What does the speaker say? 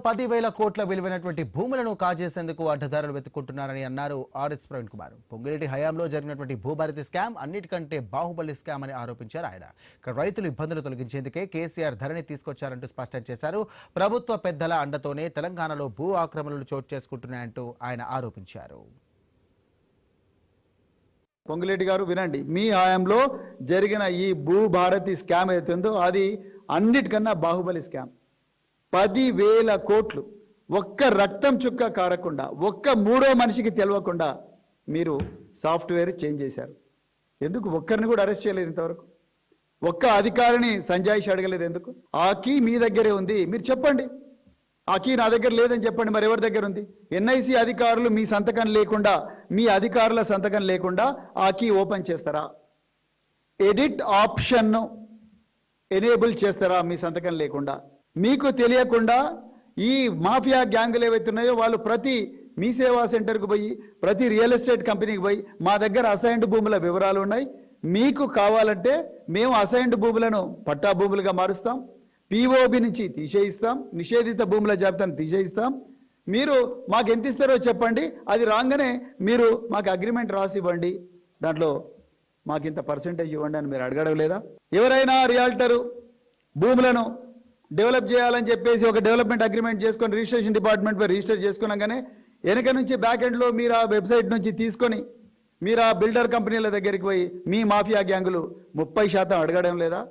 10,000 కోట్ల విలువైనటువంటి భూములను కాజేసేందుకు అడ్డదారులు వెతుక్కుంటున్నారని అన్నారు ఆర్ఎస్ ప్రవీణ్ కుమార్. పొంగిరెడ్డి హయాంలో జరిగినటువంటి భూభారతి స్కామ్ అన్నిటికంటే బాహుబలి స్కామ్ అని ఆరోపించారు ఆయన. రైతుల ఇబ్బందులు తొలగించేందుకే కేసీఆర్ ధరణి తీసుకొచ్చారంటూ స్పష్టం చేశారు. ప్రభుత్వ పెద్దల అండతోనే తెలంగాణలో భూ ఆక్రమణలు చోటు చేసుకుంటున్నాయంటూ ఆయన ఆరోపించారు. పొంగిరెడ్డి గారు వినండి, మీ హయాంలో జరిగిన ఈ భూభారతి స్కామ్ ఏదైతుందో అది అన్నిటికన్నా బాహుబలి స్కామ్. 10,000 కోట్లు ఒక్క రక్తం చుక్క కారకుండా, ఒక్క మూడో మనిషికి తెలియకుండా మీరు సాఫ్ట్వేర్ చేంజ్ చేశారు. ఎందుకు ఒక్కరిని కూడా అరెస్ట్ చేయలేదు ఇంతవరకు? ఒక్క అధికారిని సంజాయిషి అడగలేదు ఎందుకు? ఆ కీ మీ దగ్గరే ఉంది, మీరు చెప్పండి. ఆ కీ నా దగ్గర లేదని చెప్పండి, మరి ఎవరి దగ్గర ఉంది? ఎన్ఐసి అధికారులు మీ సంతకం లేకుండా, మీ అధికారుల సంతకం లేకుండా ఆ కీ ఓపెన్ చేస్తారా? ఎడిట్ ఆప్షన్ను ఎనేబుల్ చేస్తారా మీ సంతకం లేకుండా? మీకు తెలియకుండా ఈ మాఫియా గ్యాంగులు ఏవైతున్నాయో వాళ్ళు ప్రతి మీ సేవా సెంటర్కు పోయి, ప్రతి రియల్ ఎస్టేట్ కంపెనీకి పోయి మా దగ్గర అసైన్డ్ భూముల వివరాలు ఉన్నాయి, మీకు కావాలంటే మేము అసైన్డ్ భూములను పట్టా భూములుగా మారుస్తాం, పిఓబి నుంచి తీసేయిస్తాం, నిషేధిత భూముల జాబితాను తీసేయిస్తాం, మీరు మాకు ఎంత ఇస్తారో చెప్పండి, అది రాగానే మీరు మాకు అగ్రిమెంట్ రాసి ఇవ్వండి, దాంట్లో మాకు ఇంత పర్సెంటేజ్ ఇవ్వండి అని మీరు అడగడం లేదా? ఎవరైనా రియాల్టరు భూములను డెవలప్ చేయాలని చెప్పేసి ఒక డెవలప్మెంట్ అగ్రిమెంట్ చేసుకొని రిజిస్ట్రేషన్ డిపార్ట్మెంట్ పై రిజిస్టర్ చేసుకున్నాగానే వెనక నుంచి బ్యాక్ ఎండ్లో మీరు ఆ వెబ్సైట్ నుంచి తీసుకొని మీరు ఆ బిల్డర్ కంపెనీల దగ్గరికి పోయి మీ మాఫియా గ్యాంగులు 30% అడగడం లేదా?